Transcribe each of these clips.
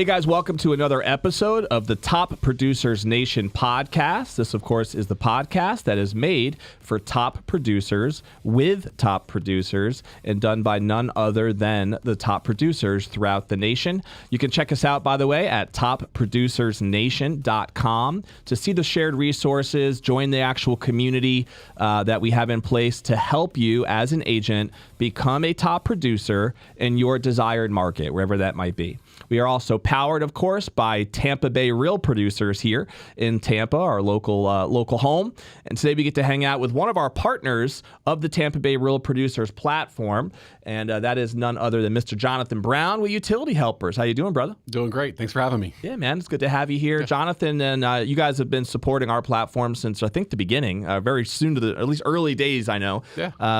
Hey guys, welcome to another episode of the Top Producers Nation podcast. This, of course, is the podcast that is made for top producers with top producers and done by none other than the top producers throughout the nation. You can check us out, by the way, at topproducersnation.com to see the shared resources, join the actual community that we have in place to help you as an agent become a top producer in your desired market, wherever that might be. We are also powered, of course, by Tampa Bay Real Producers here in Tampa, our local home. And today we get to hang out with one of our partners of the Tampa Bay Real Producers platform, and that is none other than Mr. Jonathan Brown with Utility Helpers. How you doing, brother? Doing great. Thanks for having me. Yeah, man. It's good to have you here. Yeah. Jonathan, and you guys have been supporting our platform since, I think, the beginning, very soon to at least early days, I know,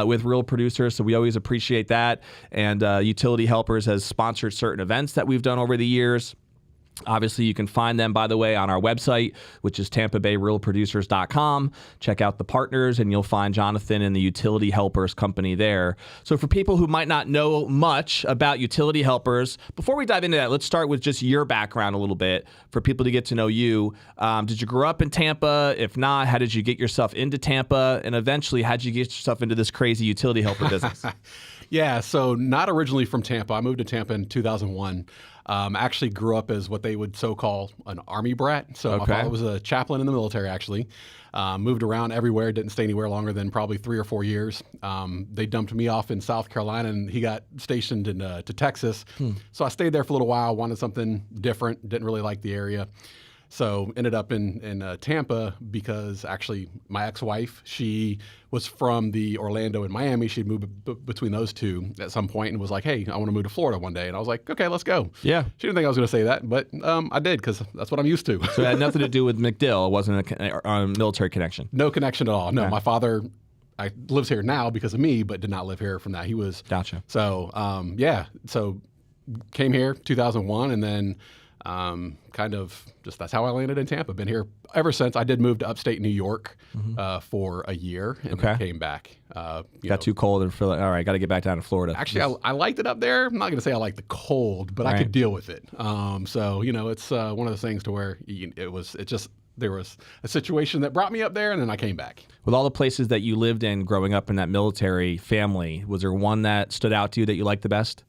with Real Producers. So we always appreciate that. And Utility Helpers has sponsored certain events that we've done over the years. Obviously, you can find them, by the way, on our website, which is tampabayrealproducers.com. Check out the partners, and you'll find Jonathan and the Utility Helpers company there. So for people who might not know much about Utility Helpers, before we dive into that, let's start with just your background a little bit for people to get to know you. Did you grow up in Tampa? If not, how did you get yourself into Tampa? And eventually, how did you get yourself into this crazy utility helper business? Yeah, so not originally from Tampa. I moved to Tampa in 2001. Actually grew up as what they would so-call an Army brat. So my father was a chaplain in the military, actually. Moved around everywhere, didn't stay anywhere longer than probably 3 or 4 years. They dumped me off in South Carolina, and he got stationed to Texas. So I stayed there for a little while, wanted something different, didn't really like the area. So ended up in Tampa because actually my ex-wife, she was from the Orlando and Miami. She'd moved between those two at some point and was like, hey, I want to move to Florida one day. And I was like, okay, let's go. Yeah. She didn't think I was going to say that, but I did because that's what I'm used to. So it had nothing to do with MacDill. It wasn't a military connection. No connection at all. No, Okay. My father lives here now because of me, but did not live here from that. He was. Gotcha. So, so came here 2001 and then kind of just that's how I landed in Tampa. Been here ever since. I did move to upstate New York for a year and then came back. Got too cold and all right, got to get back down to Florida. Actually, I liked it up there. I'm not going to say I liked the cold, but I could deal with it. So it's one of those things to where there was a situation that brought me up there, and then I came back. With all the places that you lived in growing up in that military family, was there one that stood out to you that you liked the best?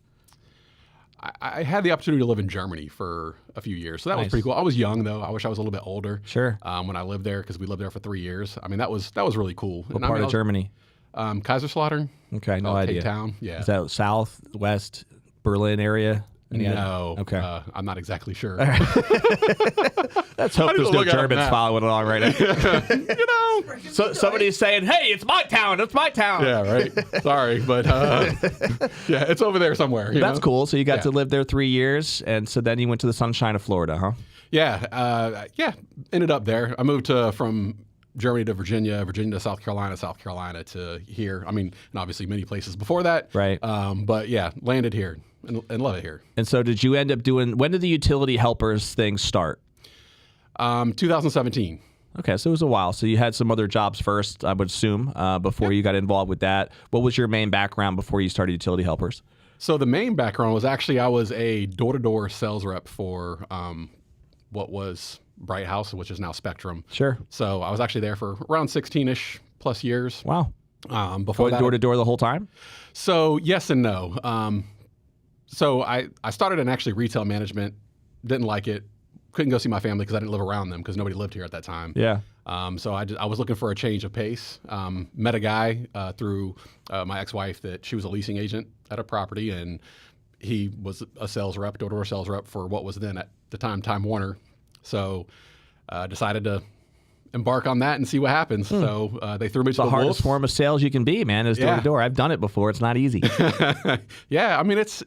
I had the opportunity to live in Germany for a few years, so that was pretty cool. I was young, though. I wish I was a little bit older. Sure. When I lived there, because we lived there for 3 years. I mean, that was really cool. What part of Germany? Kaiserslautern. Okay, no idea. Cape Town. Yeah. Is that south, west, Berlin area? No. Okay. I'm not exactly sure. Let's hope there's no Germans following along right now. So somebody's saying, hey, it's my town. It's my town. Yeah, right. Sorry, but yeah, it's over there somewhere. That's cool. So you got to live there 3 years, and so then you went to the sunshine of Florida, huh? Yeah. Ended up there. I moved from Germany to Virginia, Virginia to South Carolina to here. I mean, and obviously many places before that. Right. But yeah, landed here and love it here. And so did you end up when did the Utility Helpers thing start? 2017. Okay, so it was a while. So you had some other jobs first, I would assume, before you got involved with that. What was your main background before you started Utility Helpers? So the main background was actually I was a door-to-door sales rep for what was Bright House, which is now Spectrum. Sure. So I was actually there for around 16-ish plus years. Wow. Before going door-to-door the whole time? So yes and no. So I started in actually retail management, didn't like it. Couldn't go see my family because I didn't live around them because nobody lived here at that time. Yeah. So I was looking for a change of pace. Met a guy through my ex-wife that she was a leasing agent at a property, and he was a sales rep, door-to-door sales rep for what was then at the time Time Warner. So decided to embark on that and see what happens. So they threw me to the hardest wolves. form of sales you can be, man, is door-to-door. I've done it before. It's not easy. Yeah, I mean, it's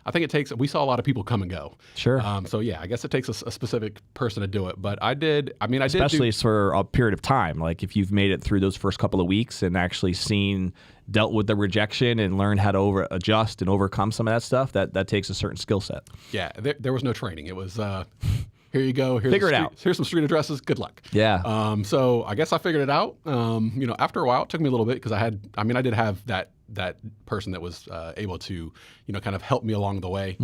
I think we saw a lot of people come and go. Sure. So yeah, I guess it takes a specific person to do it. But I did especially for a period of time. Like if you've made it through those first couple of weeks and actually dealt with the rejection and learned how to adjust and overcome some of that stuff, that takes a certain skill set. Yeah, there was no training. It was here you go. Figure it out. Here's some street addresses. Good luck. Yeah. So I guess I figured it out. After a while, it took me a little bit because I did have that person that was able to, kind of help me along the way,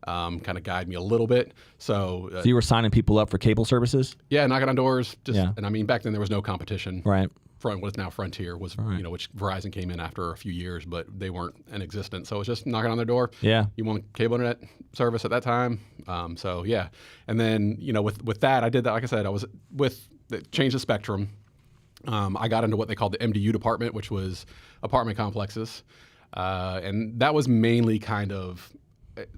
kind of guide me a little bit. So you were signing people up for cable services? Yeah, knocking on doors. And I mean, back then there was no competition. Right. What is now Frontier was, which Verizon came in after a few years, but they weren't in existence. So it was just knocking on their door. Yeah. You want cable internet service at that time? So yeah. And then, with that, I did that. Like I said, I was with the change of spectrum. I got into what they called the MDU department, which was apartment complexes. And that was mainly kind of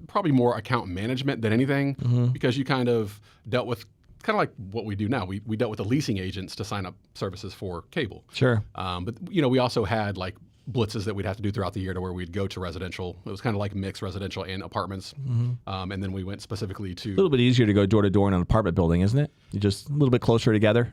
probably more account management than anything, because you kind of dealt with kind of like what we do now. We dealt with the leasing agents to sign up services for cable. Sure. But we also had like blitzes that we'd have to do throughout the year to where we'd go to residential. It was kind of like mixed residential and apartments. And then we went specifically to... A little bit easier to go door to door in an apartment building, isn't it? You're just a little bit closer together.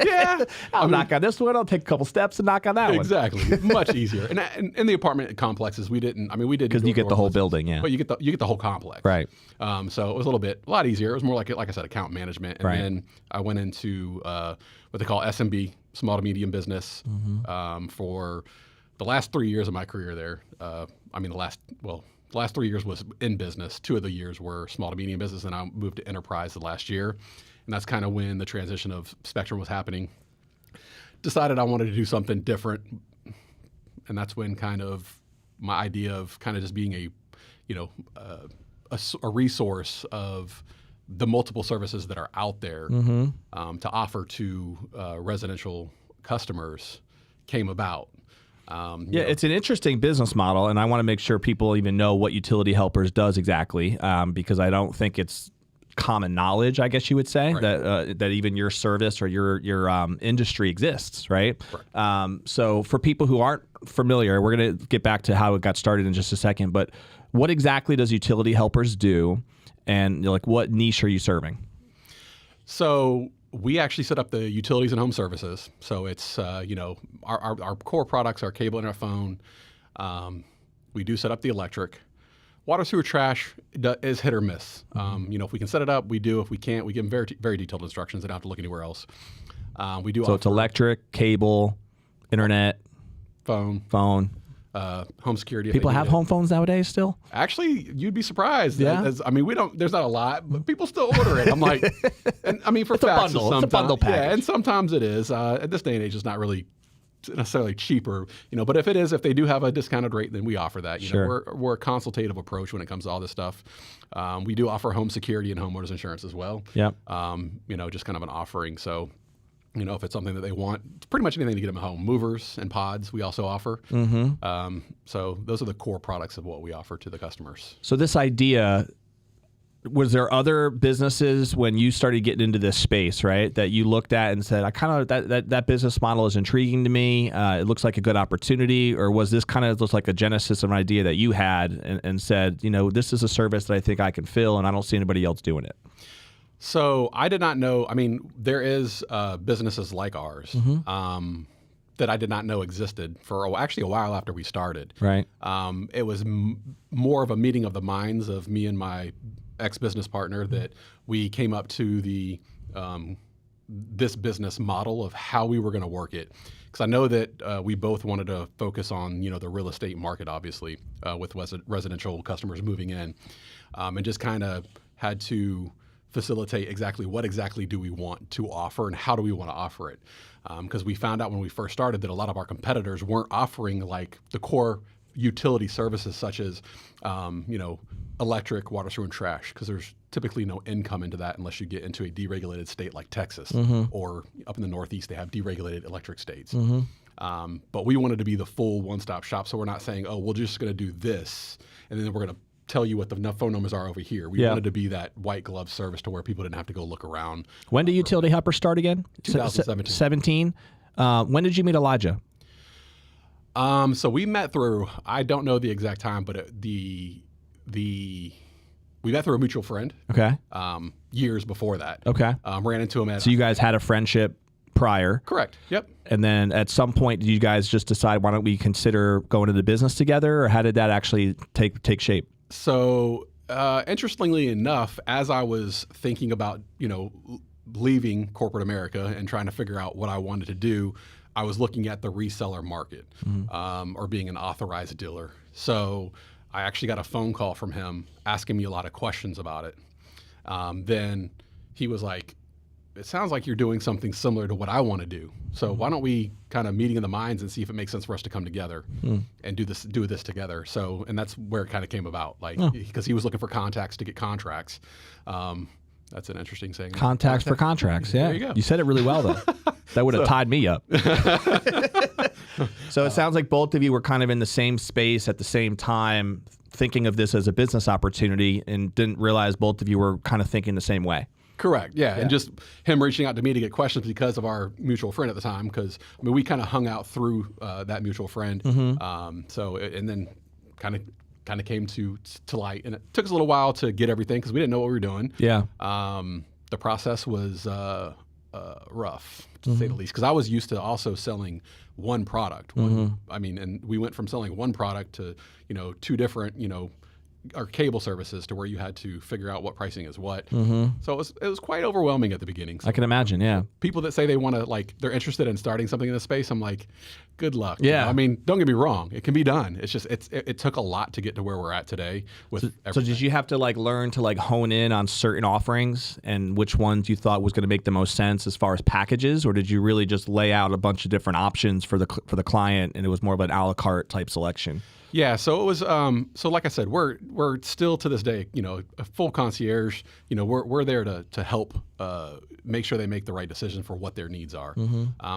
Yeah. I'll knock on this one. I'll take a couple steps and knock on that one. Exactly. Much easier. And in the apartment complexes, we did because you get the whole building, yeah. But you get the whole complex. Right. So it was a lot easier. It was more like I said, account management. And then I went into what they call SMB, small to medium business, for the last 3 years of my career there. The last 3 years was in business. 2 of the years were small to medium business, and I moved to enterprise the last year. And that's kind of when the transition of Spectrum was happening. Decided I wanted to do something different. And that's when kind of my idea of kind of just being a resource of the multiple services that are out there to offer to residential customers came about. It's an interesting business model, and I want to make sure people even know what Utility Helpers does exactly, because I don't think it's common knowledge, I guess you would say, that even your service or your industry exists, right? So for people who aren't familiar, we're going to get back to how it got started in just a second, but what exactly does Utility Helpers do, and what niche are you serving? So we actually set up the utilities and home services. So it's, our core products are cable, internet, phone. We do set up the electric. Water, sewer, trash is hit or miss. If we can set it up, we do. If we can't, we give them very, very detailed instructions. They don't have to look anywhere else. We do. So it's electric, cable, internet, phone, home security. People have home phones nowadays still? Actually, you'd be surprised. Yeah. There's not a lot, but people still order it. I'm like, for it's a bundle. It's a bundle package. Yeah, and sometimes it is. At this day and age, it's not really necessarily cheaper, but if they do have a discounted rate, then we offer that. Sure. We're a consultative approach when it comes to all this stuff. We do offer home security and homeowners insurance as well. Yep. Just kind of an offering. So, if it's something that they want, it's pretty much anything to get them home. Movers and pods we also offer. So those are the core products of what we offer to the customers. So this idea, was there other businesses when you started getting into this space, right, that you looked at and said, I kind of that business model is intriguing to me. It looks like a good opportunity, or was this kind of just like a genesis of an idea that you had and said, this is a service that I think I can fill, and I don't see anybody else doing it? So I did not know. I mean, there is businesses like ours that I did not know existed for actually a while after we started. Right. It was more of a meeting of the minds of me and my ex-business partner that we came up to this business model of how we were going to work it. Because I know that we both wanted to focus on the real estate market, obviously, with residential customers moving in, and just kind of had to facilitate what exactly do we want to offer and how do we want to offer it. Because we found out when we first started that a lot of our competitors weren't offering like the core utility services such as, electric, water, sewer, and trash, because there's typically no income into that unless you get into a deregulated state like Texas, or up in the Northeast, they have deregulated electric states. But we wanted to be the full one-stop shop, so we're not saying, we're just going to do this, and then we're going to tell you what the phone numbers are over here. We wanted to be that white glove service to where people didn't have to go look around. When did Utility Helpers start again? 2017. When did you meet Elijah? So we met through, I don't know the exact time, but we met through a mutual friend. Okay. Years before that. Okay. Ran into him at. So you guys had a friendship prior. Correct. Yep. And then at some point, did you guys just decide, why don't we consider going into business together, or how did that actually take shape? So Interestingly enough, as I was thinking about, leaving corporate America and trying to figure out what I wanted to do, I was looking at the reseller market, or being an authorized dealer. So I actually got a phone call from him asking me a lot of questions about it. Then he was like, it sounds like you're doing something similar to what I want to do. So why don't we kind of meeting in the minds and see if it makes sense for us to come together and do this together. So, and that's where it kind of came about, because he was looking for contacts to get contracts. That's an interesting saying. Contacts for contracts. Yeah. There you go. You said it really well, though. That would have tied me up. So it sounds like both of you were kind of in the same space at the same time, thinking of this as a business opportunity, and didn't realize both of you were kind of thinking the same way. Correct. Yeah. And just him reaching out to me to get questions because of our mutual friend at the time. Because we kind of hung out through that mutual friend. And then kind of came to light, and it took us a little while to get everything because we didn't know what we were doing. Yeah. The process was rough, to say the least, because I was used to also selling one product. And we went from selling one product to 2 different our cable services, to where you had to figure out what pricing is what. So it was quite overwhelming at the beginning. So I can imagine, yeah. People that say they want to, they're interested in starting something in this space, I'm like, good luck. Yeah. Don't get me wrong, it can be done. It's just it took a lot to get to where we're at today with everything. So did you have to learn to hone in on certain offerings and which ones you thought was going to make the most sense as far as packages, or did you really just lay out a bunch of different options for the client, and it was more of an a la carte type selection? Yeah, so it was. So like I said, we're still to this day, a full concierge. We're there to help make sure they make the right decision for what their needs are.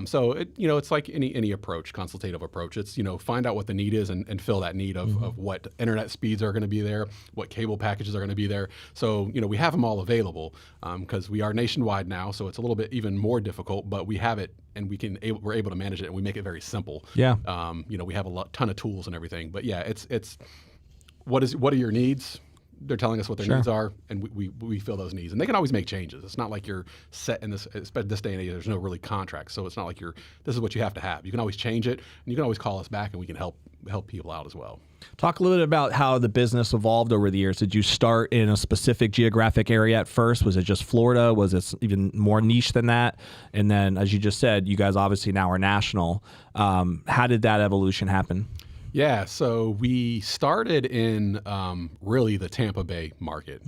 So it's like any approach, consultative approach. It's find out what the need is and fill that need of what internet speeds are going to be there, what cable packages are going to be there. So we have them all available because we are nationwide now. So it's a little bit even more difficult, but we have it. And we're able to manage it, and we make it very simple. Yeah. We have a ton of tools and everything. But yeah, it's what are your needs? They're telling us what their needs are, and we fill those needs. And they can always make changes. It's not like you're set in this day and age. There's no really contract, so it's not like this is what you have to have. You can always change it, and you can always call us back, and we can help people out as well. Talk a little bit about how the business evolved over the years. Did you start in a specific geographic area at first? Was it just Florida? Was it even more niche than that? And then, as you just said, you guys obviously now are national. How did that evolution happen? Yeah, so we started in really the Tampa Bay market.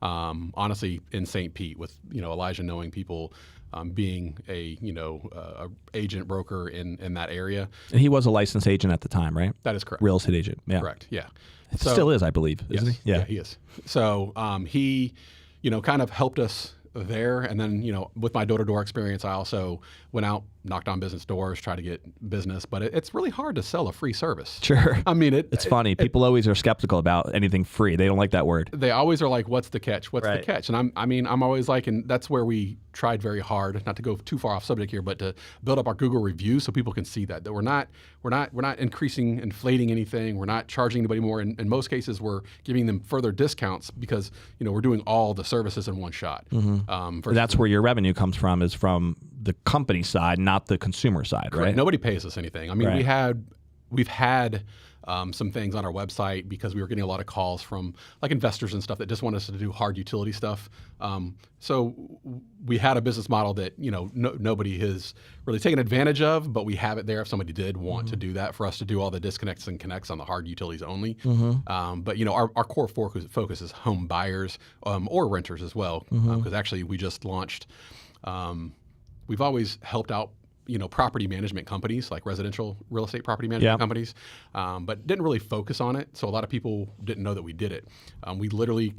Honestly, in St. Pete, with Elijah knowing people, being a agent broker in that area. And he was a licensed agent at the time, right? That is correct. Real estate agent. Yeah. Correct. Yeah. Still is, I believe, isn't he? Yeah, he is. So he, kind of helped us there. And then, with my door-to-door experience, I also went out, knocked on business doors, tried to get business. But it's really hard to sell a free service. Sure. I mean, it's funny. People always are skeptical about anything free. They don't like that word. They always are like, what's the catch? What's the catch? And I'm always like, and that's where we tried very hard, not to go too far off subject here, but to build up our Google reviews so people can see that we're not inflating anything. We're not charging anybody more. In most cases, we're giving them further discounts because, we're doing all the services in one shot. That's where your revenue comes from, is from the company side, not the consumer side, right? Nobody pays us anything. I mean, we've had some things on our website because we were getting a lot of calls from investors and stuff that just want us to do hard utility stuff. So we had a business model that nobody has really taken advantage of, but we have it there if somebody did want to do that, for us to do all the disconnects and connects on the hard utilities only. But our core focus is home buyers or renters as well, because actually we just launched. We've always helped out property management companies, like residential real estate property management companies, but didn't really focus on it. So a lot of people didn't know that we did it. We literally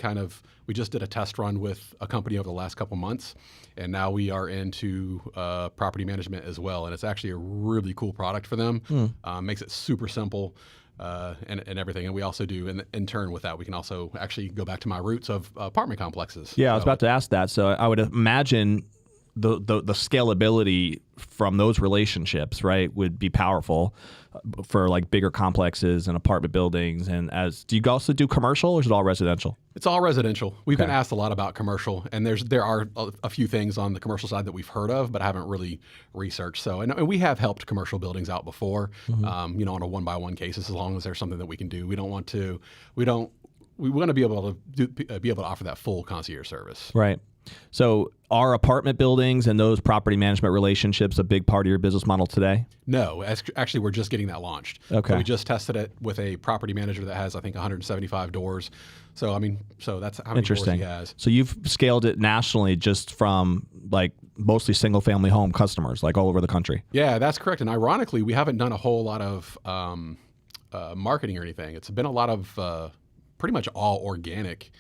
we just did a test run with a company over the last couple months, and now we are into property management as well. And it's actually a really cool product for them. Makes it super simple. And everything. And we also do, in turn with that, we can also actually go back to my roots of apartment complexes. Yeah, I was about to ask that. So I would imagine the scalability from those relationships, right, would be powerful for bigger complexes and apartment buildings. And do you also do commercial, or is it all residential? It's all residential. We've been asked a lot about commercial, and there are a few things on the commercial side that we've heard of, but haven't really researched. So, and we have helped commercial buildings out before, on a 1-by-1 cases, as long as there's something that we can do. We don't we want to be able to be able to offer that full concierge service. Right. So are apartment buildings and those property management relationships a big part of your business model today? No, actually, we're just getting that launched. Okay. So we just tested it with a property manager that has, I think, 175 doors. So, I mean, so that's how many doors he has. So you've scaled it nationally just from like mostly single family home customers, like all over the country. Yeah, that's correct. And ironically, we haven't done a whole lot of marketing or anything. It's been a lot of pretty much all organic.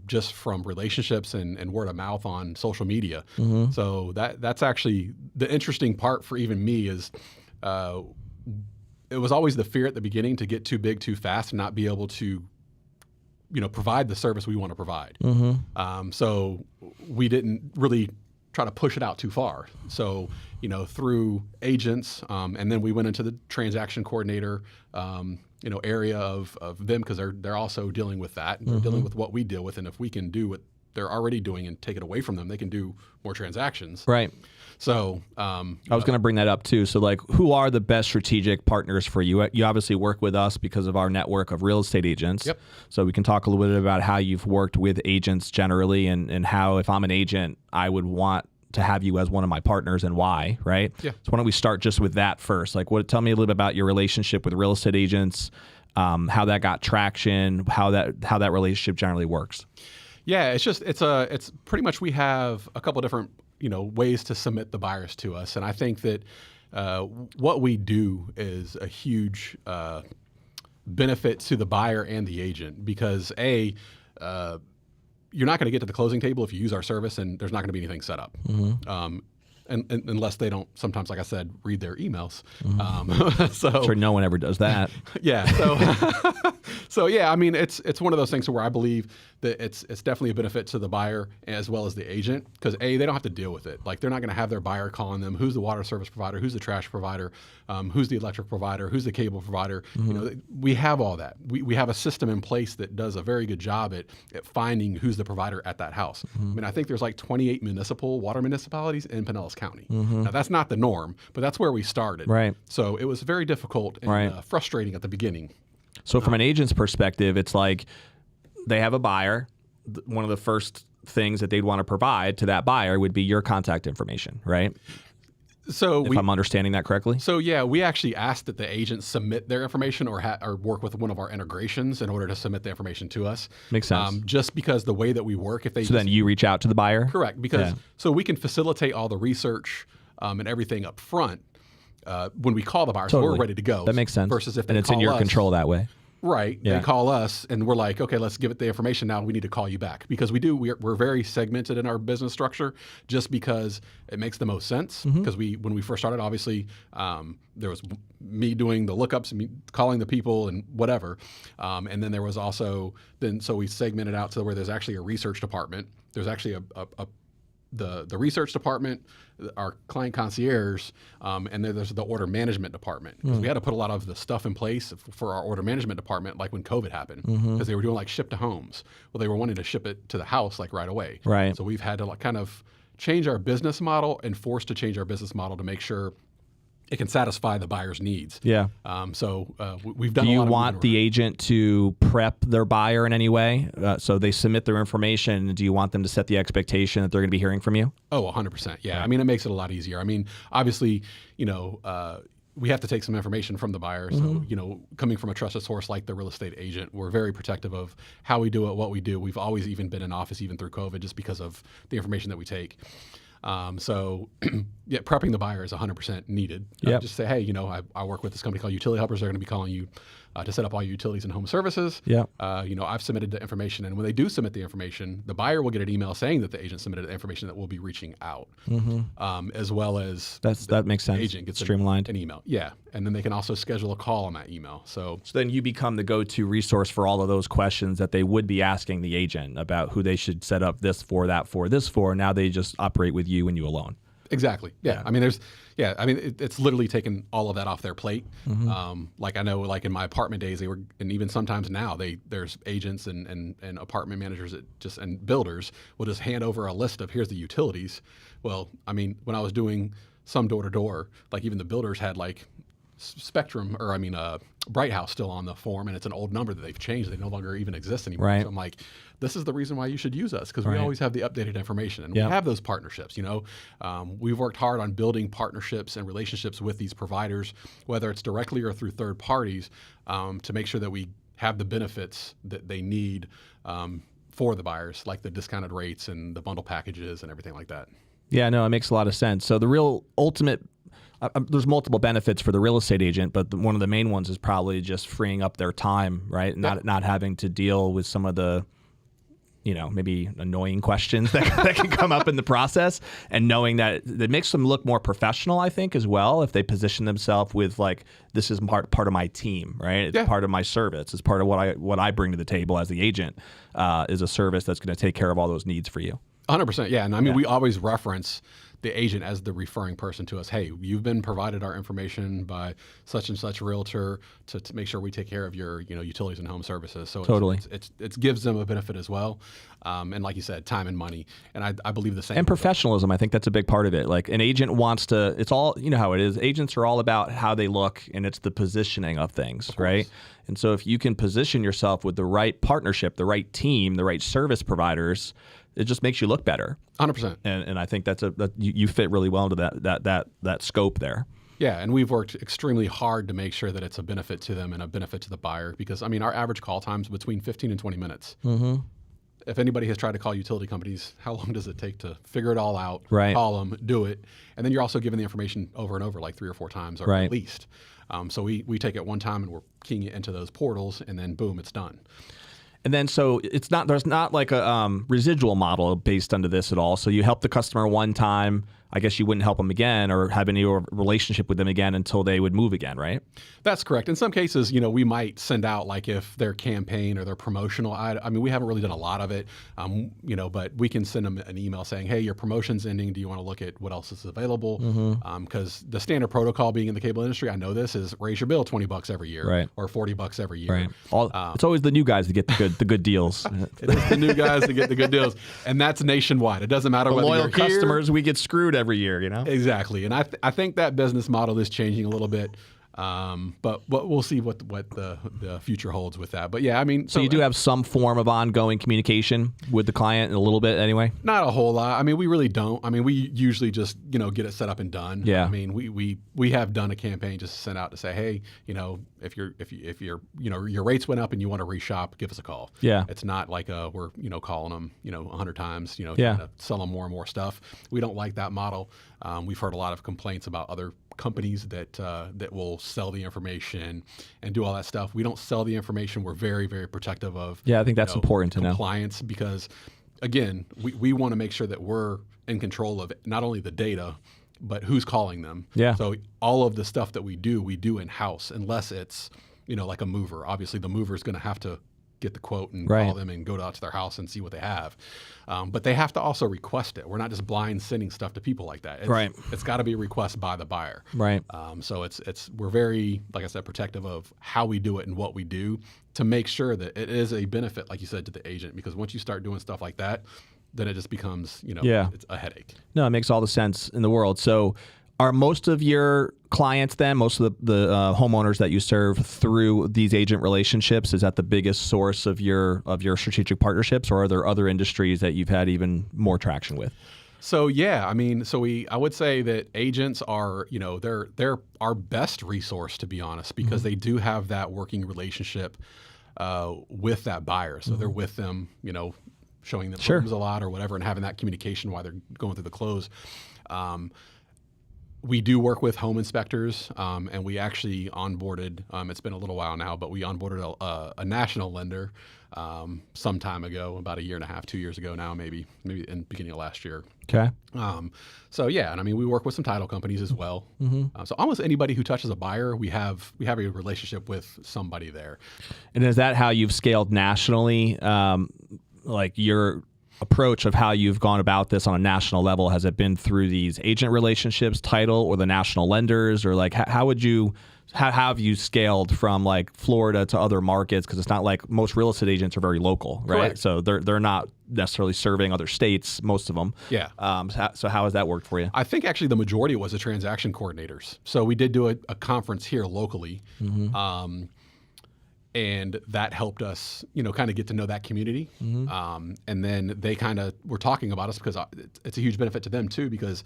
Just from relationships and word of mouth on social media. Mm-hmm. So that's actually the interesting part for even me is it was always the fear at the beginning to get too big too fast and not be able to, provide the service we want to provide. Mm-hmm. So we didn't really try to push it out too far. So, through agents, and then we went into the transaction coordinator, area of them because they're also dealing with that. And they're dealing with what we deal with. And if we can do what they're already doing and take it away from them, they can do more transactions. Right. So I was going to bring that up too. So like, who are the best strategic partners for you? You obviously work with us because of our network of real estate agents. Yep. So we can talk a little bit about how you've worked with agents generally and how if I'm an agent, I would want to have you as one of my partners and why, right? Yeah. So why don't we start just with that first? Like, tell me a little bit about your relationship with real estate agents, how that got traction, how that relationship generally works. Yeah, it's pretty much we have a couple different ways to submit the buyers to us, and I think that what we do is a huge benefit to the buyer and the agent because you're not going to get to the closing table if you use our service, and there's not going to be anything set up. Mm-hmm. And unless they don't, sometimes, like I said, read their emails. Mm-hmm. So I'm sure no one ever does that. Yeah. So yeah, I mean, it's one of those things where I believe that it's definitely a benefit to the buyer as well as the agent because they don't have to deal with it. Like they're not going to have their buyer calling them, who's the water service provider, who's the trash provider, who's the electric provider, who's the cable provider. Mm-hmm. We have all that. We have a system in place that does a very good job at finding who's the provider at that house. Mm-hmm. I mean, I think there's like 28 water municipalities in Pinellas County. Mm-hmm. Now that's not the norm, but that's where we started. Right. So it was very difficult and frustrating at the beginning. So from an agent's perspective, it's like they have a buyer. One of the first things that they'd want to provide to that buyer would be your contact information, right? So if I'm understanding that correctly? So yeah, we actually asked that the agents submit their information or work with one of our integrations in order to submit the information to us. Makes sense. Just because the way that we work, then you reach out to the buyer? Correct, because so we can facilitate all the research and everything up front when we call the buyer, so we're ready to go. That makes sense. Versus if they it's in your control that way. Right. Yeah. They call us and we're like, okay, let's give it the information now. We need to call you back because we're very segmented in our business structure just because it makes the most sense. Because when we first started, obviously, there was me doing the lookups, me calling the people and whatever. And then there was also, so we segmented out to where there's actually a research department. There's actually the research department, our client concierge, and then there's the order management department. Because we had to put a lot of the stuff in place for our order management department, like when COVID happened, because they were doing like ship to homes. Well, they were wanting to ship it to the house like right away. Right. So we've had to like kind of change our business model and forced to change our business model to make sure it can satisfy the buyer's needs. Yeah. So we've done. Do you want the agent to prep their buyer in any way? So they submit their information. Do you want them to set the expectation that they're going to be hearing from you? Oh, 100%. Yeah. I mean, it makes it a lot easier. I mean, obviously, we have to take some information from the buyer. So, coming from a trusted source like the real estate agent, we're very protective of how we do it, what we do. We've always even been in office even through COVID just because of the information that we take. So prepping the buyer is 100% needed. Just say, hey, I work with this company called Utility Helpers. They're going to be calling you to set up all your utilities and home services. Yeah. I've submitted the information, and when they do submit the information, the buyer will get an email saying that the agent submitted the information that we'll be reaching out, as well as that makes sense. Agent gets streamlined an email. Yeah, and then they can also schedule a call on that email. So then you become the go-to resource for all of those questions that they would be asking the agent about who they should set up this for, that for, this for. Now they just operate with you and you alone. Exactly. Yeah. I mean, it's literally taken all of that off their plate. Like I know, like in my apartment days, they were, and even sometimes now, there's agents and apartment managers and builders will just hand over a list of here's the utilities. Well, I mean, when I was doing some door to door, like even the builders had like Spectrum, or I mean, Bright House still on the form, and it's an old number that they've changed. They no longer even exist anymore. Right. So I'm like, this is the reason why you should use us, because we always have the updated information, and we have those partnerships. We've worked hard on building partnerships and relationships with these providers, whether it's directly or through third parties, to make sure that we have the benefits that they need for the buyers, like the discounted rates and the bundle packages and everything like that. Yeah, no, it makes a lot of sense. So the real ultimate, there's multiple benefits for the real estate agent, but one of the main ones is probably just freeing up their time, right? Not having to deal with some of the, maybe annoying questions that can come up in the process, and knowing that it makes them look more professional, I think, as well, if they position themselves with like, this is part of my team, right? It's part of my service. It's part of what I bring to the table as the agent, is a service that's going to take care of all those needs for you. 100%, yeah. And I mean, we always reference the agent as the referring person to us. Hey, you've been provided our information by such and such realtor to make sure we take care of your utilities and home services. So totally, it gives them a benefit as well. And like you said, time and money. And I believe the same. And professionalism, I think that's a big part of it. Like an agent wants to, it's all, how it is. Agents are all about how they look, and it's the positioning of things, right? And so if you can position yourself with the right partnership, the right team, the right service providers, it just makes you look better. 100%. And I think that you fit really well into that scope there. Yeah, and we've worked extremely hard to make sure that it's a benefit to them and a benefit to the buyer, because I mean, our average call time is between 15 and 20 minutes. Mm-hmm. If anybody has tried to call utility companies, how long does it take to figure it all out, call them, do it, and then you're also giving the information over and over like 3 or 4 times, or at least. So we take it one time and we're keying it into those portals, and then boom, it's done. And then so there's not like a residual model based under this at all. So you help the customer one time, I guess you wouldn't help them again or have any relationship with them again until they would move again, right? That's correct. In some cases, we might send out, like if their campaign or their promotional, I mean, we haven't really done a lot of it, but we can send them an email saying, hey, your promotion's ending. Do you want to look at what else is available? Because the standard protocol being in the cable industry, I know this, is raise your bill $20 every year, or $40 every year. Right. It's always the new guys that get the good deals. It is the new guys that get the good deals, and that's nationwide. It doesn't matter whether loyal you're customers, we get screwed every year, Exactly, and I think that business model is changing a little bit, but we'll see what the future holds with that. But yeah, I mean, so you do have some form of ongoing communication with the client a little bit, anyway. Not a whole lot. I mean, we really don't. I mean, we usually just get it set up and done. Yeah. I mean, we have done a campaign just sent out to say, hey, if your rates went up and you want to reshop, give us a call. Yeah. It's not like we're calling them 100 times trying to sell them more and more stuff. We don't like that model. We've heard a lot of complaints about other companies that will sell the information and do all that stuff. We don't sell the information. We're very, very protective of I think that's important to know. Compliance, because again, we want to make sure that we're in control of not only the data, but who's calling them. Yeah. So all of the stuff that we do in-house, unless it's like a mover. Obviously the mover is going to have to get the quote and call them and go out to their house and see what they have. But they have to also request it. We're not just blind sending stuff to people like that. It's got to be a request by the buyer. Right. So we're very, like I said, protective of how we do it and what we do to make sure that it is a benefit, like you said, to the agent. Because once you start doing stuff like that, then it just becomes, it's a headache. No, it makes all the sense in the world. So are most of your clients then, most of the homeowners that you serve through these agent relationships, is that the biggest source of your strategic partnerships, or are there other industries that you've had even more traction with? So yeah, I mean, I would say that agents are, they're our best resource, to be honest, because they do have that working relationship with that buyer. So they're with them, showing them homes a lot or whatever, and having that communication while they're going through the close. We do work with home inspectors, and we actually onboarded, it's been a little while now, but we onboarded a national lender some time ago, about 1.5 years, 2 years ago now, maybe in the beginning of last year. Okay. So yeah, and I mean, we work with some title companies as well. So almost anybody who touches a buyer, we have a relationship with somebody there. And is that how you've scaled nationally? Like your approach of how you've gone about this on a national level, has it been through these agent relationships, title, or the national lenders, or like how would you How have you scaled from like Florida to other markets? Because it's not like most real estate agents are very local, right? Correct. So they're not necessarily serving other states, most of them. Yeah. So how has that worked for you? I think actually the majority was the transaction coordinators. So we did do a conference here locally. And that helped us, kind of get to know that community. And then they kind of were talking about us because it's a huge benefit to them too, because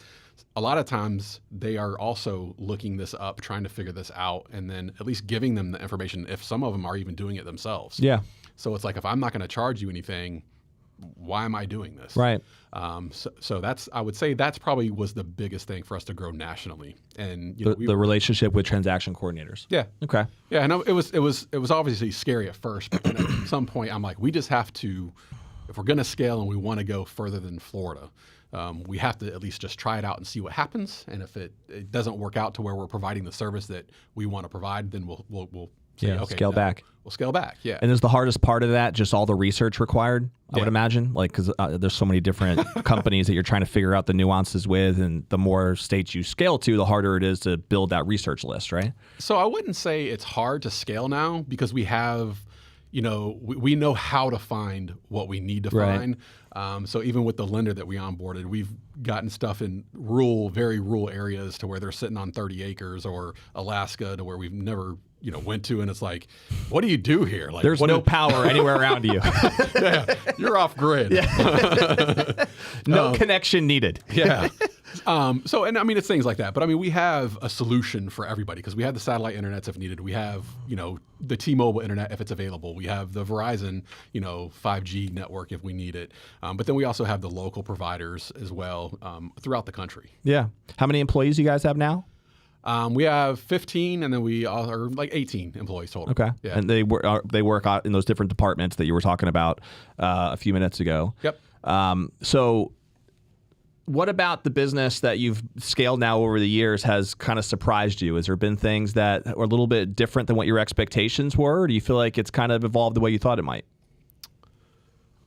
a lot of times they are also looking this up, trying to figure this out, and then at least giving them the information if some of them are even doing it themselves. Yeah. So it's like, if I'm not going to charge you anything, why am I doing this? Right. So that's, I would say that's probably was the biggest thing for us to grow nationally. And the relationship with transaction coordinators. Yeah. Okay. Yeah. I know it was obviously scary at first, but then at some point I'm like, we just have to, if we're going to scale and we want to go further than Florida, we have to at least just try it out and see what happens. And if it doesn't work out to where we're providing the service that we want to provide, then we'll say, okay, scale back. We'll scale back. Yeah. And is the hardest part of that just all the research required? I would imagine, like, because there's so many different companies that you're trying to figure out the nuances with, and the more states you scale to, the harder it is to build that research list, right? So I wouldn't say it's hard to scale now because we have, we know how to find what we need to find. So even with the lender that we onboarded, we've gotten stuff in very rural areas to where they're sitting on 30 acres, or Alaska to where we've never went to, and it's like, what do you do here? Like, there's no power anywhere around you. Yeah, you're off grid. No connection needed. Yeah. So, and I mean, it's things like that. But I mean, we have a solution for everybody because we have the satellite internets if needed. We have, the T-Mobile internet if it's available. We have the Verizon, 5G network if we need it. But then we also have the local providers as well throughout the country. Yeah. How many employees you guys have now? We have 15, and then we are like 18 employees total. Okay. Yeah. And they work out in those different departments that you were talking about a few minutes ago. Yep. So what about the business that you've scaled now over the years has kind of surprised you? Has there been things that are a little bit different than what your expectations were? Or do you feel like it's kind of evolved the way you thought it might?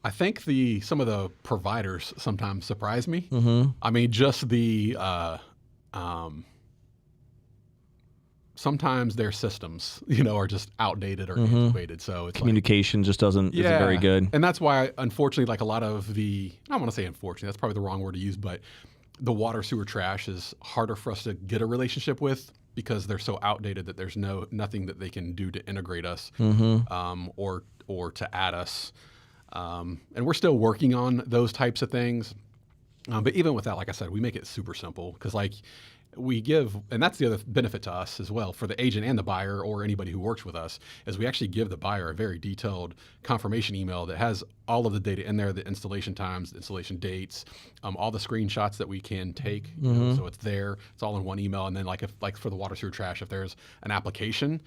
I think some of the providers sometimes surprise me. Mm-hmm. I mean, just the sometimes their systems, are just outdated or antiquated. So it's communication just isn't very good. And that's why, unfortunately, like a lot of I don't want to say unfortunately, that's probably the wrong word to use, but the water sewer trash is harder for us to get a relationship with because they're so outdated that there's nothing that they can do to integrate us or to add us. And we're still working on those types of things. But even with that, like I said, we make it super simple because we give, and that's the other benefit to us as well for the agent and the buyer or anybody who works with us, is we actually give the buyer a very detailed confirmation email that has all of the data in there, the installation times, the installation dates, all the screenshots that we can take. So it's there, it's all in one email. And then like for the water sewer trash, if there's an application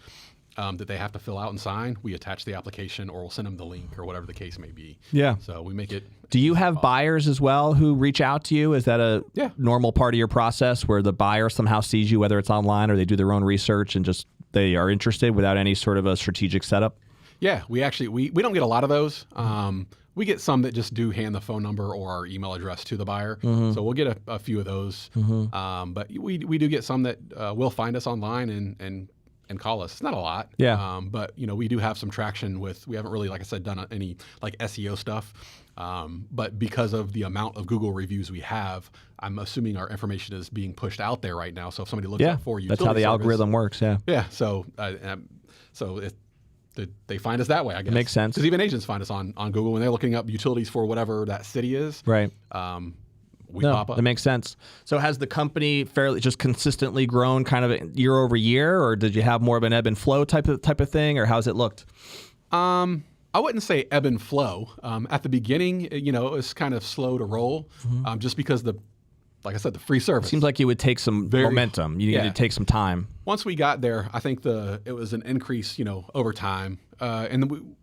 that they have to fill out and sign, we attach the application or we'll send them the link or whatever the case may be. Yeah. So we make it. Do you have buyers as well who reach out to you? Is that a normal part of your process where the buyer somehow sees you, whether it's online or they do their own research and just they are interested without any sort of a strategic setup? Yeah, we actually, we don't get a lot of those. We get some that just do hand the phone number or our email address to the buyer. So we'll get a few of those. But we do get some that will find us online and call us. It's not a lot. Yeah. But we do have some traction with, we haven't really, like I said, done any like SEO stuff. But because of the amount of Google reviews we have, I'm assuming our information is being pushed out there right now. So if somebody looks up for you, that's how the algorithm works. Yeah. Yeah. So they find us that way, I guess. Makes sense. Because even agents find us on Google when they're looking up utilities for whatever that city is. Right. We pop up. That makes sense. So has the company fairly just consistently grown kind of year over year, or did you have more of an ebb and flow type of thing, or how's it looked? I wouldn't say ebb and flow. At the beginning, it was kind of slow to roll, just because like I said, the free service. Seems like it would take some momentum. You need to take some time. Once we got there, I think it was an increase, over time. And then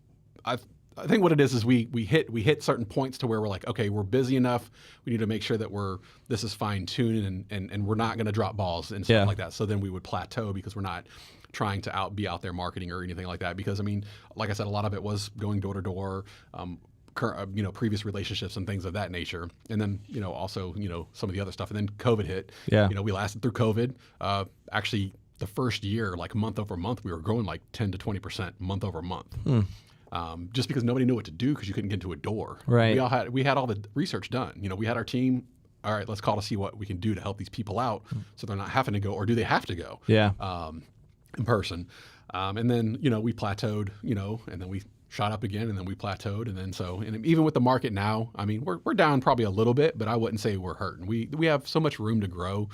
I think what it is we hit certain points to where we're like, okay, we're busy enough. We need to make sure that this is fine tuned and we're not going to drop balls and stuff like that. So then we would plateau because we're not trying to be out there marketing or anything like that. Because I mean, like I said, a lot of it was going door to door, previous relationships and things of that nature. And then, also, some of the other stuff. And then COVID hit. Yeah. We lasted through COVID. Actually the first year, like month over month, we were growing like 10 to 20% month over month. Just because nobody knew what to do because you couldn't get into a door. Right. We had all the research done. You know, we had our team. All right, let's call to see what we can do to help these people out, so they're not having to go, or do they have to go? Yeah. In person. And then, you know, we plateaued, you know, and then we shot up again, and then we plateaued. And then and even with the market now, I mean, we're down probably a little bit, but I wouldn't say we're hurting. We have so much room to grow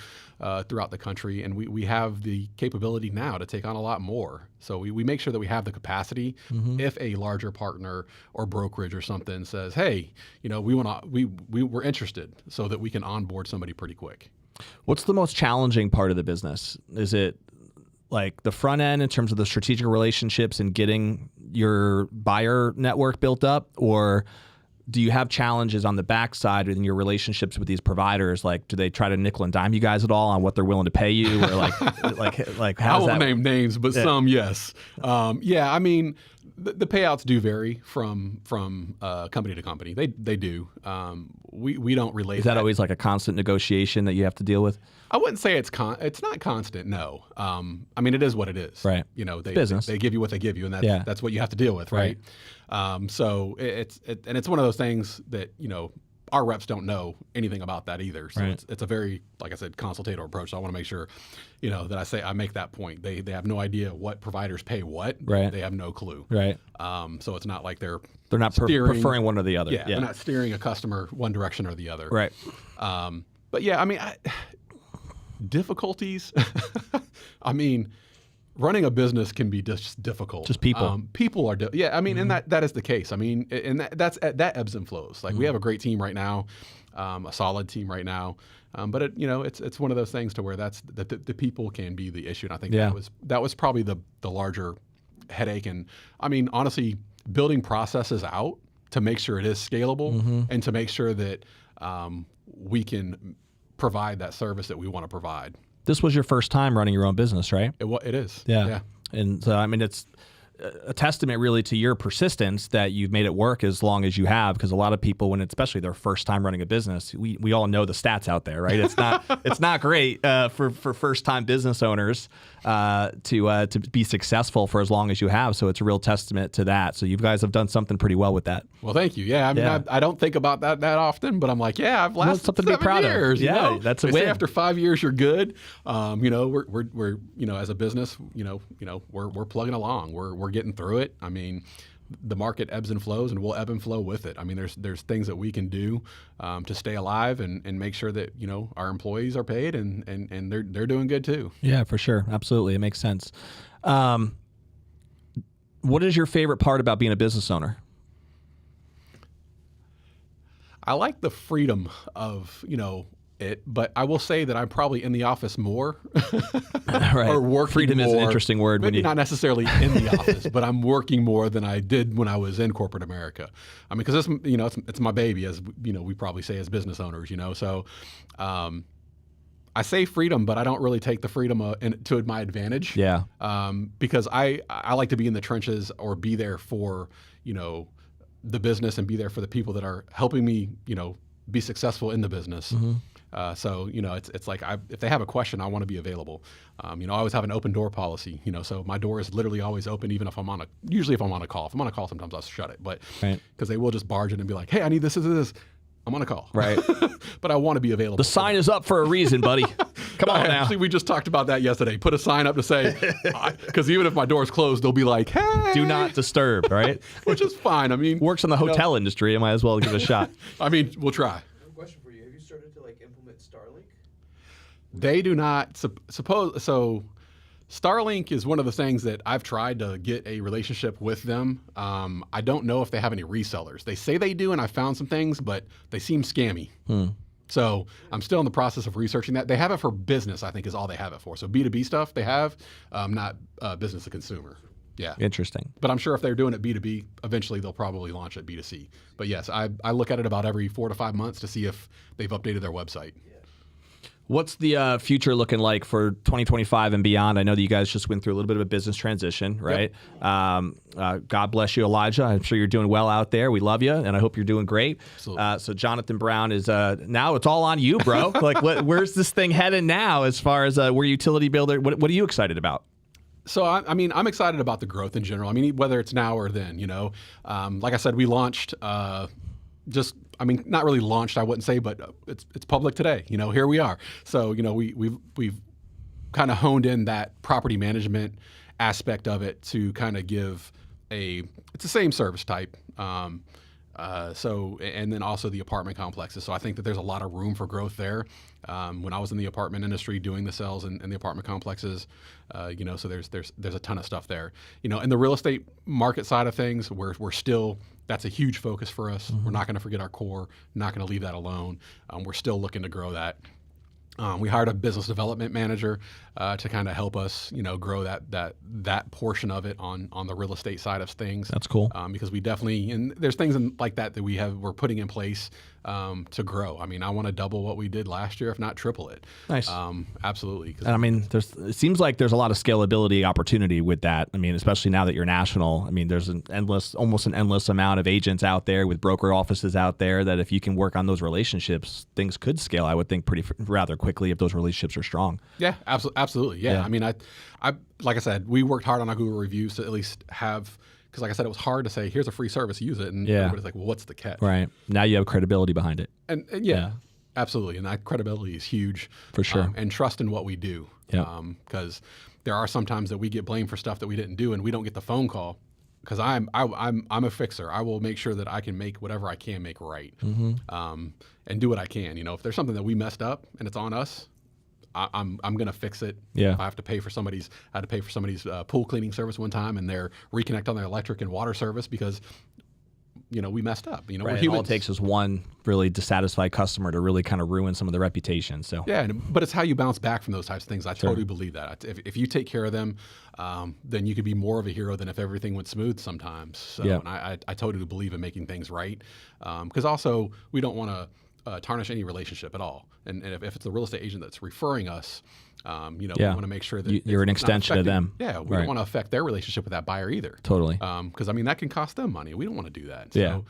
throughout the country, and we have the capability now to take on a lot more. So we make sure that we have the capacity if a larger partner or brokerage or something says, hey, you know, we're interested, so that we can onboard somebody pretty quick. What's the most challenging part of the business? Is it like the front end in terms of the strategic relationships and getting your buyer network built up, or do you have challenges on the backside in your relationships with these providers? Like, do they try to nickel and dime you guys at all on what they're willing to pay you, or like how? I won't name names, but some yes. Yeah, I mean, the payouts do vary from company to company. They do. We don't relate. Is that always like a constant negotiation that you have to deal with? I wouldn't say it's not constant. No. I mean, it is what it is. Right. You know, business. They give you what they give you, and that's what you have to deal with, right? So it's one of those things that, you know, our reps don't know anything about that either. So it's a very, like I said, consultative approach. So I want to make sure, you know, that I make that point. They have no idea what providers pay what. Right. They have no clue. Right. So it's not like they're not preferring one or the other. Yeah. They're not steering a customer one direction or the other. Right. But yeah, I mean, difficulties. I mean, running a business can be just difficult. Just people. People are, I mean, and that is the case. I mean, and that ebbs and flows. Like we have a great team right now, a solid team right now. But it's one of those things to where the people can be the issue. And I think that was probably the larger headache. And I mean, honestly, building processes out to make sure it is scalable and to make sure that we can provide that service that we want to provide. This was your first time running your own business, right? It is. Yeah. And so, I mean, it's a testament really to your persistence that you've made it work as long as you have, because a lot of people, when especially their first time running a business, we all know the stats out there, right? It's not great for first time business owners to be successful for as long as you have. So it's a real testament to that. So you guys have done something pretty well with that. Well, thank you. Yeah, I mean, I don't think about that often, but I'm like, I've lasted something to be proud years. Of. Yeah, you know? that's a they win. Say after 5 years you're good. You know, we're you know, as a business, you know, we're plugging along. We're getting through it. I mean, the market ebbs and flows, and we'll ebb and flow with it. I mean, there's things that we can do to stay alive and make sure that, you know, our employees are paid and they're doing good too. Yeah, for sure. Absolutely. It makes sense. What is your favorite part about being a business owner? I like the freedom of, you know, but I will say that I'm probably in the office more. Right. Or working Freedom more. is an interesting word. Maybe not necessarily in the office, but I'm working more than I did when I was in corporate America. I mean, because it's my baby, as you know, we probably say as business owners, you know. So I say freedom, but I don't really take the freedom to my advantage. Yeah. Because I like to be in the trenches or be there for, you know, the business and be there for the people that are helping me, you know, be successful in the business. So, you know, it's like if they have a question, I want to be available. You know, I always have an open door policy, you know, so my door is literally always open, even if usually if I'm on a call. If I'm on a call, sometimes I'll shut it, but because they will just barge in and be like, hey, I need this. I'm on a call. Right. But I want to be available. The sign is up for a reason, buddy. Come on now. Actually, we just talked about that yesterday. Put a sign up to say, because even if my door's closed, they'll be like, hey. Do not disturb, right? Which is fine. I mean. Works in the hotel industry. I might as well give it a shot. I mean, we'll try. Question for you. Have you started to implement Starlink? They do not suppose so. Starlink is one of the things that I've tried to get a relationship with them. I don't know if they have any resellers. They say they do, and I found some things, but they seem scammy. So I'm still in the process of researching that. They have it for business, I think, is all they have it for. So B2B stuff they have, not business to consumer. Yeah. Interesting. But I'm sure if they're doing it B2B, eventually they'll probably launch it B2C. But yes, I look at it about every 4 to 5 months to see if they've updated their website. What's the future looking like for 2025 and beyond? I know that you guys just went through a little bit of a business transition, right? Yep. God bless you, Elijah. I'm sure you're doing well out there. We love you, and I hope you're doing great. So Jonathan Brown is now it's all on you, bro. Like, where's this thing headed now as far as we're utility builder? What are you excited about? So, I mean, I'm excited about the growth in general. I mean, whether it's now or then, like I said, we launched not really launched, I wouldn't say, but it's public today. Here we are. So, we've kind of honed in that property management aspect of it to kind of give it's the same service type. And then also the apartment complexes. So I think that there's a lot of room for growth there. When I was in the apartment industry doing the sales in the apartment complexes, so there's a ton of stuff there. In the real estate market side of things, we're still, that's a huge focus for us. Mm-hmm. We're not going to forget our core, not going to leave that alone. We're still looking to grow that. We hired a business development manager to kind of help us, grow that portion of it on the real estate side of things. That's cool. Because we definitely, and there's things like that we're putting in place to grow. I mean, I want to double what we did last year, if not triple it. Nice. Absolutely. And I mean, it seems like there's a lot of scalability opportunity with that. I mean, especially now that you're national. I mean, there's almost an endless amount of agents out there with broker offices out there that if you can work on those relationships, things could scale, I would think, rather quickly if those relationships are strong. Yeah, absolutely. Yeah. I mean, I like I said, we worked hard on our Google reviews to at least have, because like I said, it was hard to say, here's a free service, use it. And everybody's like, well, what's the catch? Right. Now you have credibility behind it. And yeah, absolutely. And that credibility is huge. For sure. And trust in what we do. Yeah. Because there are some times that we get blamed for stuff that we didn't do and we don't get the phone call. Because I'm a fixer. I will make sure that I can make whatever I can make right. Mm-hmm. And do what I can. If there's something that we messed up and it's on us, I'm gonna fix it. Yeah. If I had to pay for somebody's pool cleaning service one time, and they're reconnect on their electric and water service because we messed up. We're humans. All it takes is one really dissatisfied customer to really kind of ruin some of the reputation. So yeah, but it's how you bounce back from those types of things. I totally believe that. If you take care of them, then you could be more of a hero than if everything went smooth sometimes. So and I totally believe in making things right. Because also we don't want to tarnish any relationship at all. And if it's a real estate agent that's referring us, we want to make sure that you're an extension of them. Yeah, we don't want to affect their relationship with that buyer either. Totally. Because that can cost them money. We don't want to do that. So,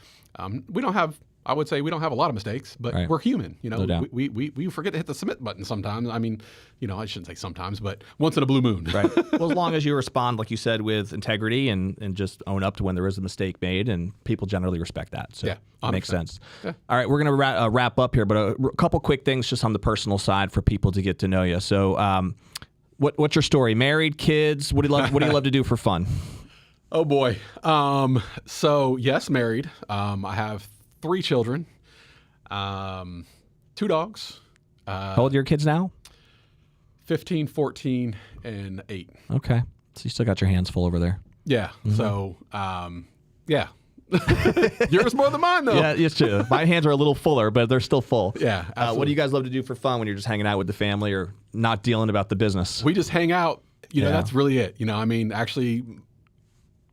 we don't have. I would say we don't have a lot of mistakes, but we're human. No doubt. We forget to hit the submit button sometimes. I mean, I shouldn't say sometimes, but once in a blue moon. Right. Well, as long as you respond, like you said, with integrity and just own up to when there is a mistake made, and people generally respect that. So it makes sense. Yeah. All right, we're going to wrap up here, but a couple quick things just on the personal side for people to get to know you. So, what's your story? Married, kids? What do you love to do for fun? Oh boy. So yes, married. I have 3 children, 2 dogs. How old are your kids now? 15, 14, and 8. Okay. So you still got your hands full over there. Yeah. Mm-hmm. So, yeah. Yours more than mine, though. Yeah, it's true. My hands are a little fuller, but they're still full. Yeah. What do you guys love to do for fun when you're just hanging out with the family or not dealing about the business? We just hang out. That's really it. Actually,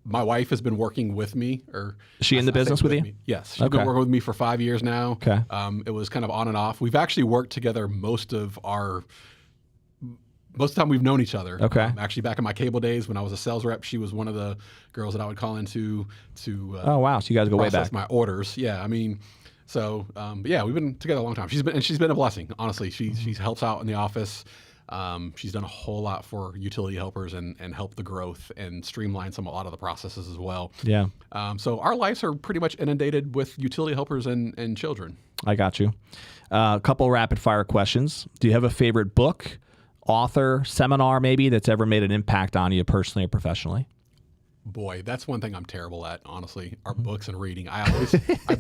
my wife has been working with me. Is she in the business with you? Yes. She's been working with me for 5 years now. Okay. It was kind of on and off. We've actually worked together most of the time we've known each other. Okay. Actually, back in my cable days when I was a sales rep, she was one of the girls that I would call into to oh, wow. So you guys go way back. My orders. Yeah. I mean, so, but yeah, we've been together a long time. She's been a blessing, honestly. She helps out in the office. She's done a whole lot for utility helpers and help the growth and streamline a lot of the processes as well. Yeah. So our lives are pretty much inundated with utility helpers and children. I got you. A couple rapid fire questions. Do you have a favorite book, author, seminar maybe that's ever made an impact on you personally or professionally? Boy, that's one thing I'm terrible at, honestly, are books and reading. I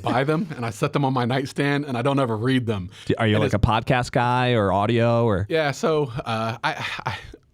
buy them and I set them on my nightstand and I don't ever read them. Are you like a podcast guy or audio or? Yeah, so I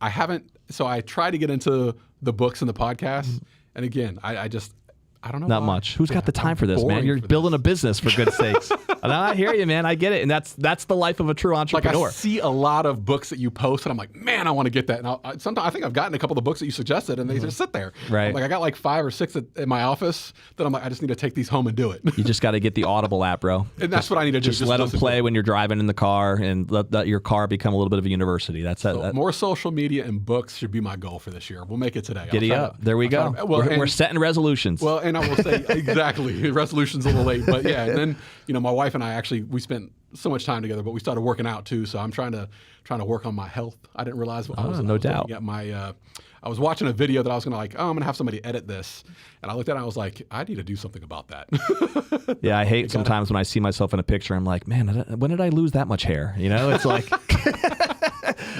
haven't, so I try to get into the books and the podcasts. And again, I don't know. Not much. Who's got the time for this, man? You're building a business, for goodness sakes. No, I hear you, man. I get it, and that's the life of a true entrepreneur. Like I see a lot of books that you post, and I'm like, man, I want to get that. And sometimes I think I've gotten a couple of the books that you suggested, and they just sit there. Right. Like I got like 5 or 6 in my office that I'm like, I just need to take these home and do it. You just got to get the Audible app, bro. And that's what I need to do. Just let them play when you're driving in the car, and let your car become a little bit of a university. That's it. More social media and books should be my goal for this year. We'll make it today. Giddy up. There we go. We're setting resolutions. Well, and I will say exactly. Resolution's a little late, but yeah. And then my wife and I we spent so much time together, but we started working out too. So I'm trying to work on my health. I didn't realize I was doubt. At I was watching a video that I was going to I'm going to have somebody edit this, and I looked at it and I was like, I need to do something about that. Yeah, I hate sometimes when I see myself in a picture. I'm like, man, when did I lose that much hair? It's like.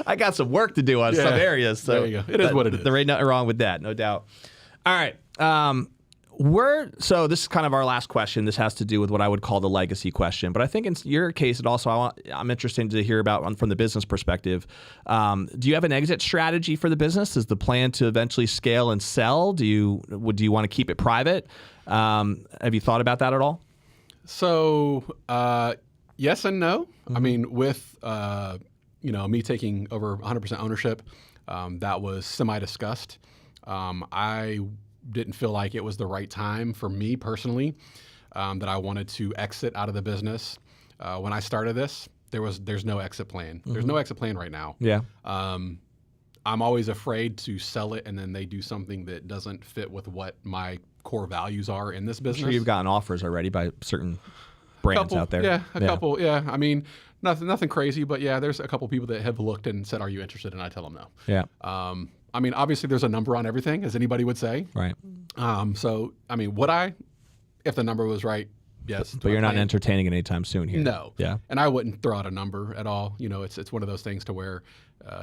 I got some work to do on some areas. So there you go. It is what it is. There ain't nothing wrong with that, no doubt. All right. So this is kind of our last question. This has to do with what I would call the legacy question. But I think in your case, I'm interested to hear about from the business perspective. Do you have an exit strategy for the business? Is the plan to eventually scale and sell? Do you want to keep it private? Have you thought about that at all? So yes and no. Mm-hmm. I mean, with me taking over 100% ownership, that was semi-discussed. I didn't feel like it was the right time for me personally, that I wanted to exit out of the business. When I started this, there's no exit plan. Mm-hmm. There's no exit plan right now. Yeah. I'm always afraid to sell it and then they do something that doesn't fit with what my core values are in this business. I'm sure you've gotten offers already by certain brands out there. Yeah, a couple. Yeah, I mean, nothing crazy, but yeah, there's a couple people that have looked and said, "Are you interested?" And I tell them no. Yeah. I mean, obviously, there's a number on everything, as anybody would say. Right. So, I mean, would I, if the number was right? Yes. But you're not entertaining it anytime soon here. No. Yeah. And I wouldn't throw out a number at all. It's one of those things to where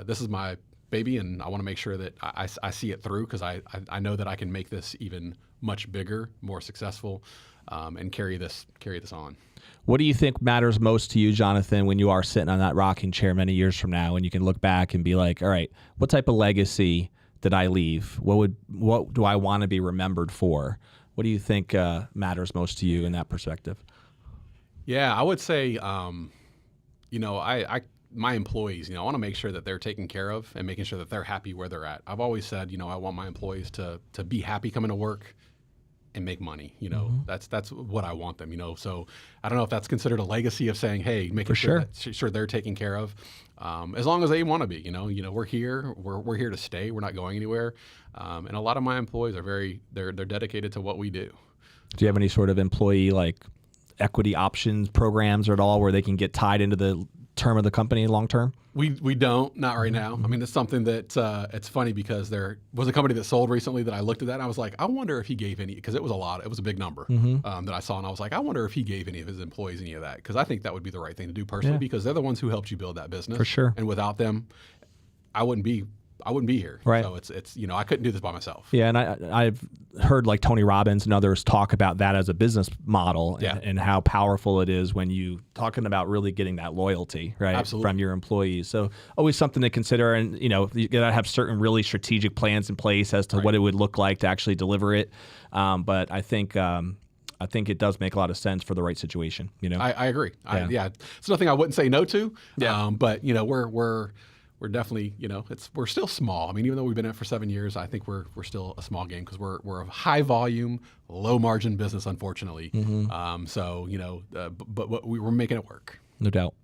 this is my baby, and I want to make sure that I see it through because I know that I can make this even much bigger, more successful, and carry this on. What do you think matters most to you, Jonathan, when you are sitting on that rocking chair many years from now, and you can look back and be like, all right, what type of legacy did I leave? What do I want to be remembered for? What do you think matters most to you in that perspective? Yeah, I would say, my employees, I want to make sure that they're taken care of and making sure that they're happy where they're at. I've always said, I want my employees to be happy coming to work and make money. Mm-hmm. That's what I want them. So I don't know if that's considered a legacy of saying, hey, making sure they're taken care of, as long as they want to be. We're here. We're here to stay. We're not going anywhere. And a lot of my employees are they're dedicated to what we do. Do you have any sort of employee equity options programs at all where they can get tied into the term of the company long term? We don't, not right now. I mean, it's something that it's funny because there was a company that sold recently that I looked at that and I was like, I wonder if he gave any, because it was a big number that I saw, and I was like, I wonder if he gave any of his employees any of that, because I think that would be the right thing to do personally, because they're the ones who helped you build that business. For sure. And without them, I wouldn't be here. Right. So it's I couldn't do this by myself. Yeah, and I've heard Tony Robbins and others talk about that as a business model and how powerful it is when you talking about really getting that loyalty, right? Absolutely. From your employees. So always something to consider, and you got to have certain really strategic plans in place as to what it would look like to actually deliver it. But I think it does make a lot of sense for the right situation. I agree. It's nothing I wouldn't say no to. Yeah. But we're definitely, we're still small. I mean, even though we've been in it for 7 years, I think we're still a small game because we're a high volume, low margin business, unfortunately. Mm-hmm. But we're making it work. No doubt.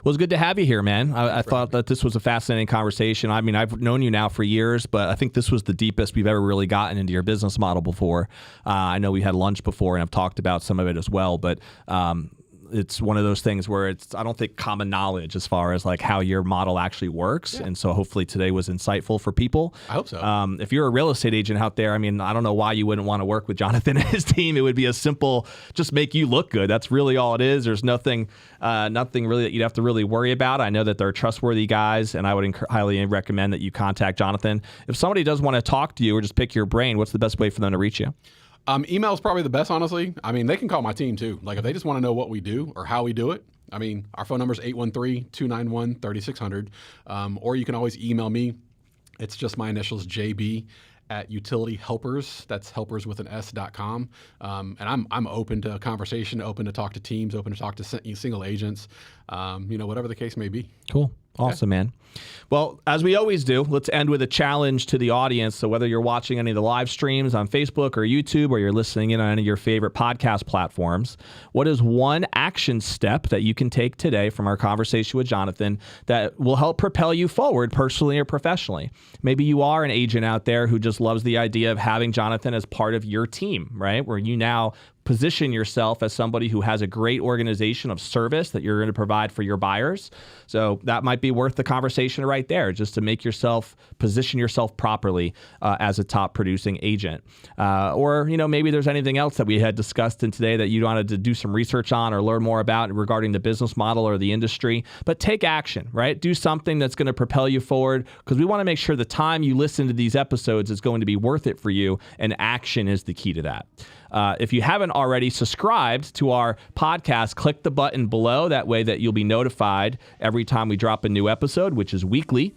Well, it's good to have you here, man. I thought that this was a fascinating conversation. I mean, I've known you now for years, but I think this was the deepest we've ever really gotten into your business model before. I know we had lunch before, and I've talked about some of it as well, but it's one of those things where I don't think common knowledge as far as how your model actually works. Yeah. And so hopefully today was insightful for people. I hope so. If you're a real estate agent out there, I mean, I don't know why you wouldn't want to work with Jonathan and his team. It would be a simple, just make you look good. That's really all it is. There's nothing really that you'd have to really worry about. I know that they're trustworthy guys, and I would highly recommend that you contact Jonathan. If somebody does want to talk to you or just pick your brain, what's the best way for them to reach you? Email is probably the best, honestly. I mean, they can call my team too. If they just want to know what we do or how we do it, I mean, our phone number is 813-291-3600. Or you can always email me. It's just my initials, JB at Utility Helpers. That's helpers with an S.com. And I'm open to conversation, open to talk to teams, open to talk to single agents, whatever the case may be. Cool. Awesome, man. Well, as we always do, let's end with a challenge to the audience. So whether you're watching any of the live streams on Facebook or YouTube, or you're listening in on any of your favorite podcast platforms, what is one action step that you can take today from our conversation with Jonathan that will help propel you forward personally or professionally? Maybe you are an agent out there who just loves the idea of having Jonathan as part of your team, right? Where you now position yourself as somebody who has a great organization of service that you're going to provide for your buyers. So that might be worth the conversation right there, just to make yourself position yourself properly as a top producing agent. Or maybe there's anything else that we had discussed in today that you wanted to do some research on or learn more about regarding the business model or the industry. But take action, right? Do something that's going to propel you forward, because we want to make sure the time you listen to these episodes is going to be worth it for you, and action is the key to that. If you haven't already subscribed to our podcast, click the button below. That way that you'll be notified every time we drop a new episode, which is weekly.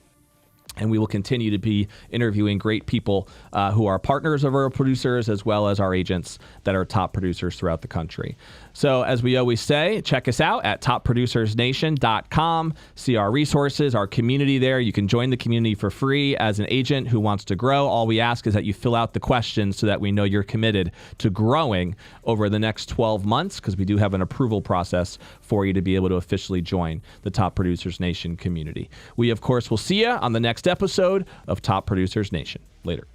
And we will continue to be interviewing great people who are partners of our producers, as well as our agents that are top producers throughout the country. So as we always say, check us out at topproducersnation.com. See our resources, our community there. You can join the community for free as an agent who wants to grow. All we ask is that you fill out the questions so that we know you're committed to growing over the next 12 months, because we do have an approval process for you to be able to officially join the Top Producers Nation community. We, of course, will see you on the next episode of Top Producers Nation. Later.